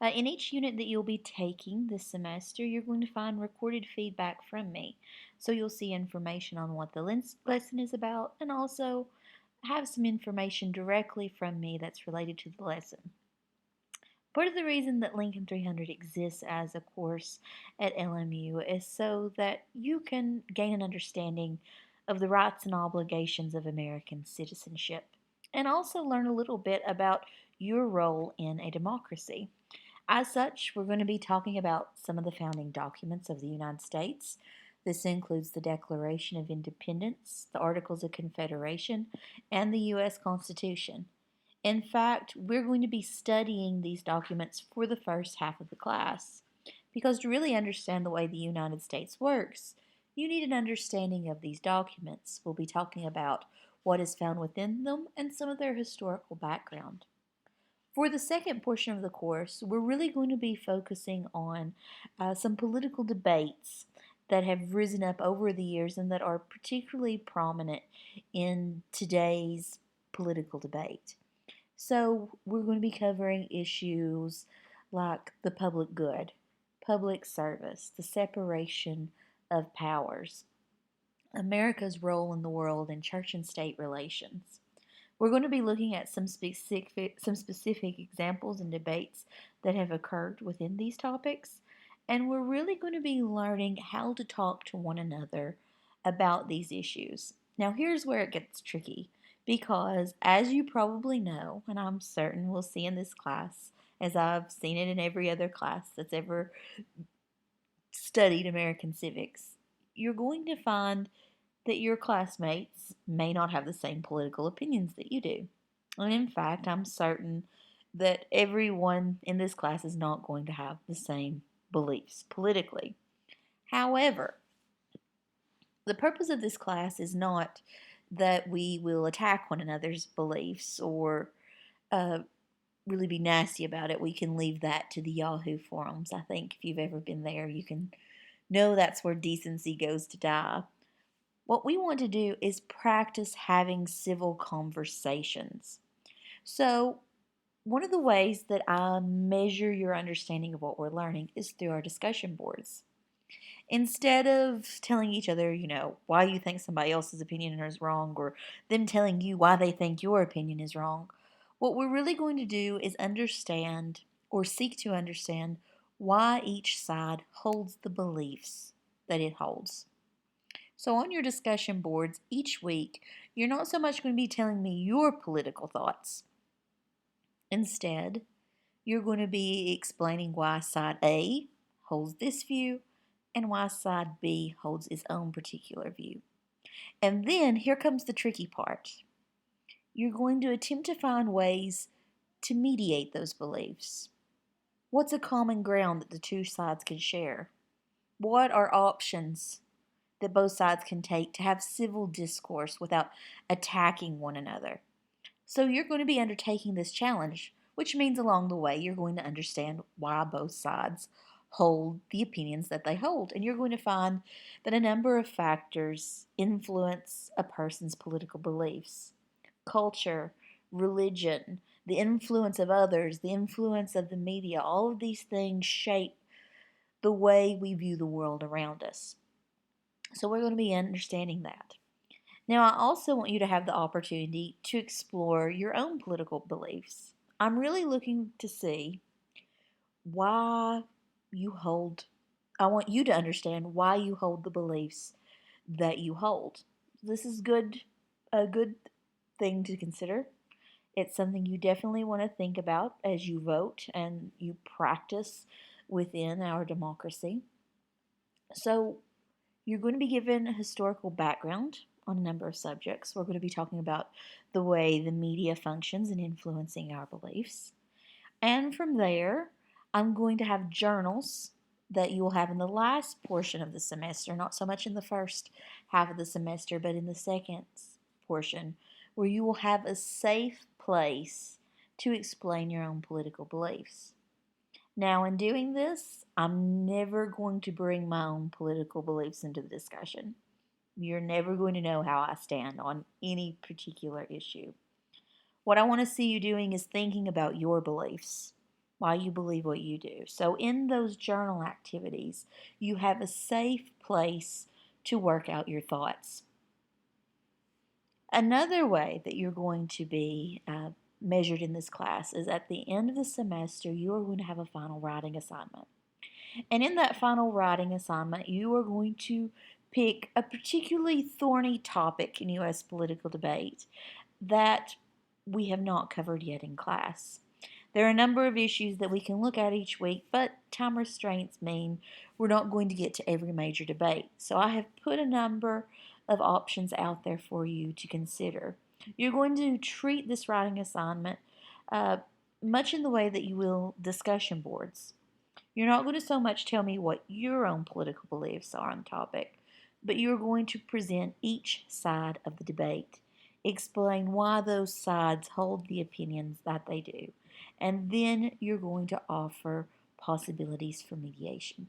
In each unit that you'll be taking this semester, you're going to find recorded feedback from me. So you'll see information on what the lesson is about and also have some information directly from me that's related to the lesson. Part of the reason that Lincoln 300 exists as a course at LMU is so that you can gain an understanding of the rights and obligations of American citizenship and also learn a little bit about your role in a democracy. As such, we're going to be talking about some of the founding documents of the United States. This includes the Declaration of Independence, the Articles of Confederation, and the U.S. Constitution. In fact, we're going to be studying these documents for the first half of the class because to really understand the way the United States works, you need an understanding of these documents. We'll be talking about what is found within them and some of their historical background. For the second portion of the course, we're really going to be focusing on some political debates that have risen up over the years and that are particularly prominent in today's political debate. So, we're going to be covering issues like the public good, public service, the separation of powers, America's role in the world, and church and state relations. We're going to be looking at some specific examples and debates that have occurred within these topics, and we're really going to be learning how to talk to one another about these issues. Now, here's where it gets tricky because, as you probably know, and I'm certain we'll see in this class, as I've seen it in every other class that's ever studied American civics, you're going to find that your classmates may not have the same political opinions that you do. And in fact, I'm certain that everyone in this class is not going to have the same beliefs politically. However, the purpose of this class is not that we will attack one another's beliefs or uh, really be nasty about it. We can leave that to the Yahoo forums. I think if you've ever been there, you can know that's where decency goes to die. What we want to do is practice having civil conversations. So, one of the ways that I measure your understanding of what we're learning is through our discussion boards. Instead of telling each other, why you think somebody else's opinion is wrong or them telling you why they think your opinion is wrong, what we're really going to do is understand or seek to understand why each side holds the beliefs that it holds. So, on your discussion boards each week, you're not so much going to be telling me your political thoughts. Instead, you're going to be explaining why side A holds this view and why side B holds its own particular view. And then here comes the tricky part. You're going to attempt to find ways to mediate those beliefs. What's a common ground that the two sides can share? What are options that both sides can take to have civil discourse without attacking one another? So you're going to be undertaking this challenge, which means along the way you're going to understand why both sides hold the opinions that they hold. And you're going to find that a number of factors influence a person's political beliefs: culture, religion, the influence of others, the influence of the media. All of these things shape the way we view the world around us. So we're going to be understanding that. Now, I also want you to have the opportunity to explore your own political beliefs. I'm really looking to see why you hold, I want you to understand why you hold the beliefs that you hold. This is a good thing to consider. It's something you definitely want to think about as you vote and you practice within our democracy. So, you're going to be given a historical background on a number of subjects. We're going to be talking about the way the media functions in influencing our beliefs. And from there, I'm going to have journals that you will have in the last portion of the semester, not so much in the first half of the semester, but in the second portion, where you will have a safe place to explain your own political beliefs. Now, in doing this, I'm never going to bring my own political beliefs into the discussion. You're never going to know how I stand on any particular issue. What I want to see you doing is thinking about your beliefs. why you believe what you do. So, in those journal activities, you have a safe place to work out your thoughts. Another way that you're going to be measured in this class is at the end of the semester, you are going to have a final writing assignment. And in that final writing assignment, you are going to pick a particularly thorny topic in U.S. political debate that we have not covered yet in class. There are a number of issues that we can look at each week, but time restraints mean we're not going to get to every major debate. So I have put a number of options out there for you to consider. You're going to treat this writing assignment uh, much in the way that you will discussion boards. You're not going to so much tell me what your own political beliefs are on the topic, but you're going to present each side of the debate, explain why those sides hold the opinions that they do, and then you're going to offer possibilities for mediation.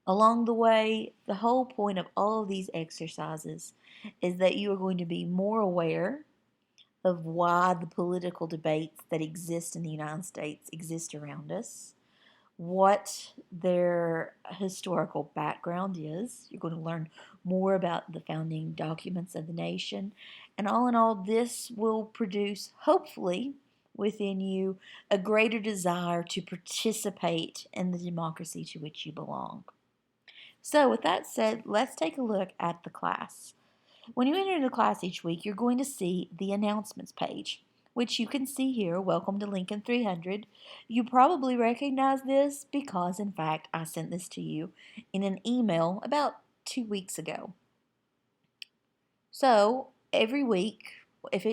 Along the way, the whole point of all of these exercises is that you are going to be more aware of why the political debates that exist in the United States exist around us, what their historical background is. You're going to learn more about the founding documents of the nation. And all in all, this will produce, hopefully, within you a greater desire to participate in the democracy to which you belong. So, with that said, let's take a look at the class. When you enter the class each week, you're going to see the announcements page, which you can see here, Welcome to Lincoln 300. You probably recognize this because, in fact, I sent this to you in an email about 2 weeks ago. So, every week,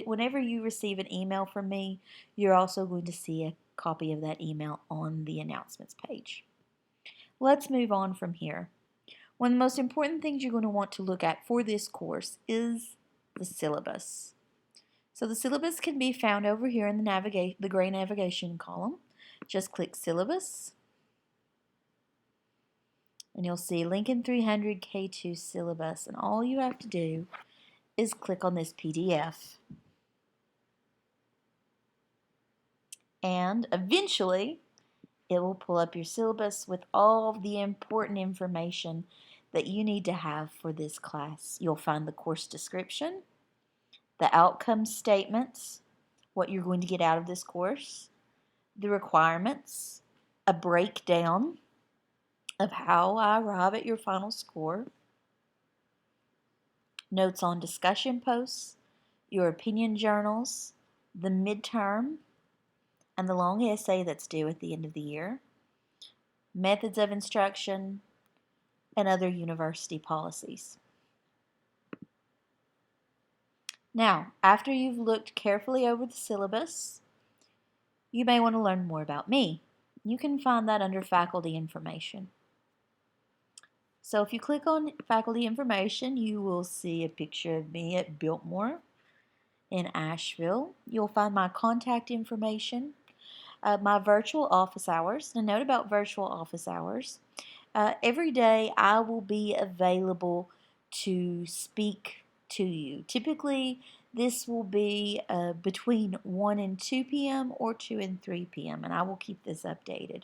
whenever you receive an email from me, you're also going to see a copy of that email on the announcements page. Let's move on from here. One of the most important things you're going to want to look at for this course is the syllabus. So the syllabus can be found over here in the gray navigation column. Just click Syllabus, and you'll see Lincoln 300 K2 Syllabus, and all you have to do is click on this PDF. And eventually, it will pull up your syllabus with all of the important information that you need to have for this class. You'll find the course description, the outcome statements, what you're going to get out of this course, the requirements, a breakdown of how I arrive at your final score, notes on discussion posts, your opinion journals, the midterm, and the long essay that's due at the end of the year, methods of instruction, and other university policies. Now, after you've looked carefully over the syllabus, you may want to learn more about me. You can find that under faculty information. So if you click on faculty information, you will see a picture of me at Biltmore in Asheville. You'll find my contact information, my virtual office hours. And a note about virtual office hours. Every day I will be available to speak to you. Typically, this will be between 1 and 2 p.m. or 2 and 3 p.m., and I will keep this updated.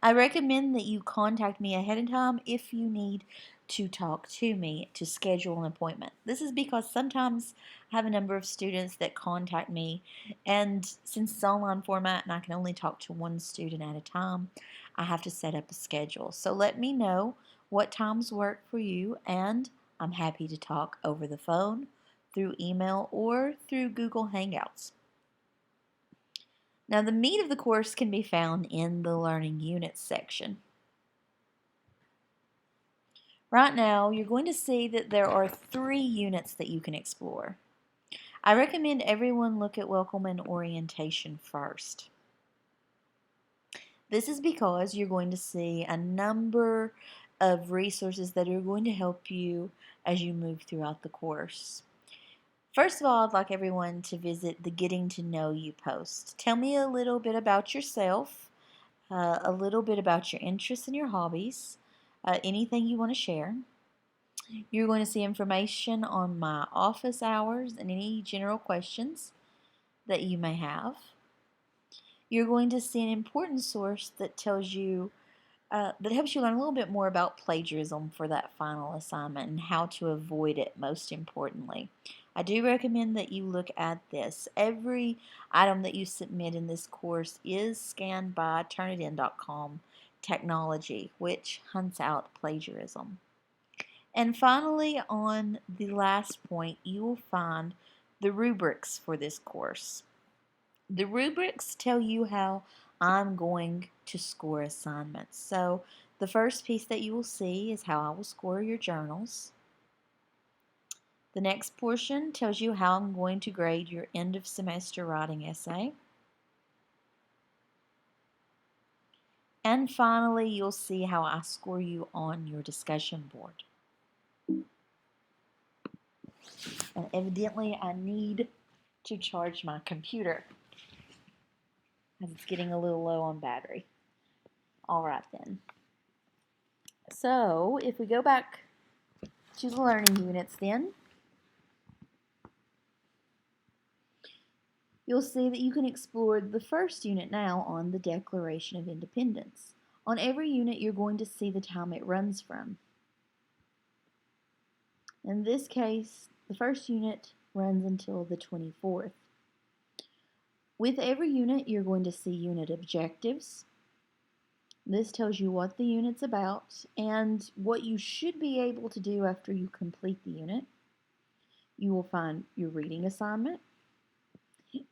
I recommend that you contact me ahead of time if you need to talk to me to schedule an appointment. This is because sometimes I have a number of students that contact me, and since it's online format and I can only talk to one student at a time, I have to set up a schedule. So let me know what times work for you, and I'm happy to talk over the phone, through email, or through Google Hangouts. Now, the meat of the course can be found in the Learning Units section. Right now, you're going to see that there are 3 units that you can explore. I recommend everyone look at Welcome and Orientation first. This is because you're going to see a number of resources that are going to help you as you move throughout the course. First of all, I'd like everyone to visit the Getting to Know You post. Tell me a little bit about yourself, a little bit about your interests and your hobbies, anything you want to share. You're going to see information on my office hours and any general questions that you may have. you're going to see an important source that tells you that helps you learn a little bit more about plagiarism for that final assignment and how to avoid it, most importantly. I do recommend that you look at this. Every item that you submit in this course is scanned by Turnitin.com technology, which hunts out plagiarism. And finally, on the last point, you will find the rubrics for this course. The rubrics tell you how I'm going to score assignments. So the first piece that you will see is how I will score your journals. The next portion tells you how I'm going to grade your end of semester writing essay. And finally, you'll see how I score you on your discussion board. And evidently, I need to charge my computer as it's getting a little low on battery. All right then. So if we go back to the learning units then, you'll see that you can explore the first unit now on the Declaration of Independence. On every unit, you're going to see the time it runs from. In this case, the first unit runs until the 24th. With every unit, you're going to see unit objectives. This tells you what the unit's about and what you should be able to do after you complete the unit. You will find your reading assignment.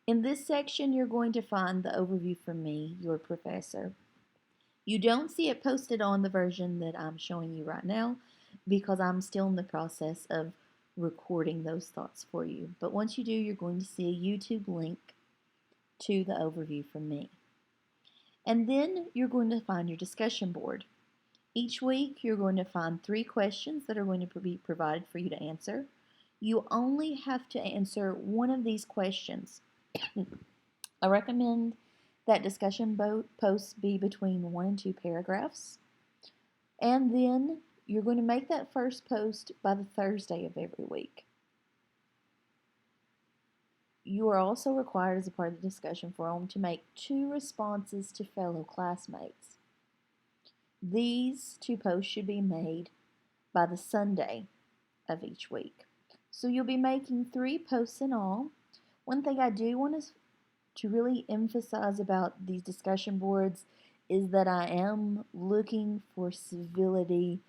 In this section, you're going to find the overview from me, your professor. You don't see it posted on the version that I'm showing you right now because I'm still in the process of recording those thoughts for you. But once you do, you're going to see a YouTube link to the overview from me. And then you're going to find your discussion board. Each week, you're going to find 3 questions that are going to be provided for you to answer. You only have to answer one of these questions. I recommend that discussion posts be between 1 and 2 paragraphs. And then you're going to make that first post by the Thursday of every week. You are also required as a part of the discussion forum to make 2 responses to fellow classmates. These 2 posts should be made by the Sunday of each week. So you'll be making 3 posts in all. One thing I do want to really emphasize about these discussion boards is that I am looking for civility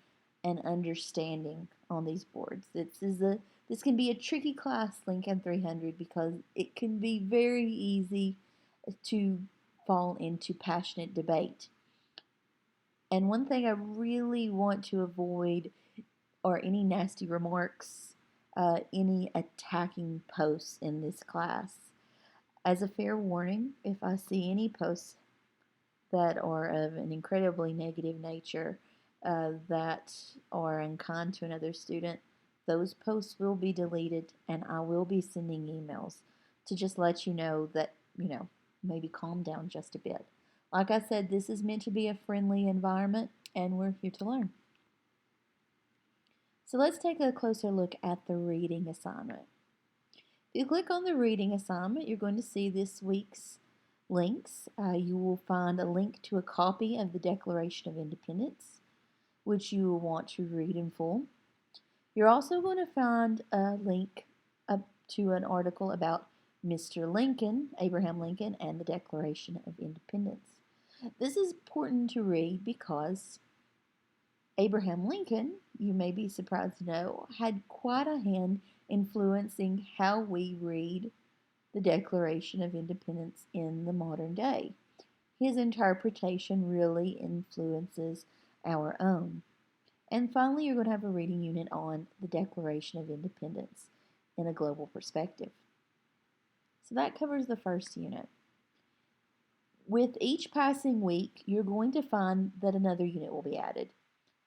and understanding on these boards. This can be a tricky class, Lincoln 300, because it can be very easy to fall into passionate debate. And one thing I really want to avoid are any nasty remarks, any attacking posts in this class. As a fair warning, if I see any posts that are of an incredibly negative nature that are unkind to another student, those posts will be deleted and I will be sending emails to just let you know that, maybe calm down just a bit. Like I said, this is meant to be a friendly environment and we're here to learn. So let's take a closer look at the reading assignment. If you click on the reading assignment, you're going to see this week's links. You will find a link to a copy of the Declaration of Independence, which you will want to read in full. You're also going to find a link up to an article about Mr. Lincoln, Abraham Lincoln, and the Declaration of Independence. This is important to read because Abraham Lincoln, you may be surprised to know, had quite a hand influencing how we read the Declaration of Independence in the modern day. His interpretation really influences our own. And finally, you're going to have a reading unit on the Declaration of Independence in a global perspective. So that covers the first unit. With each passing week, you're going to find that another unit will be added.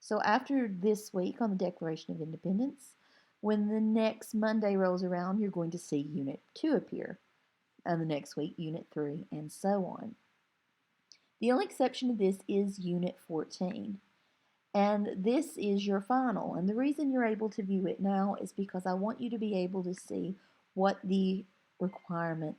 So after this week on the Declaration of Independence, when the next Monday rolls around, you're going to see Unit 2 appear. And the next week, Unit 3, and so on. The only exception to this is Unit 14. And this is your final. And the reason you're able to view it now is because I want you to be able to see what the requirements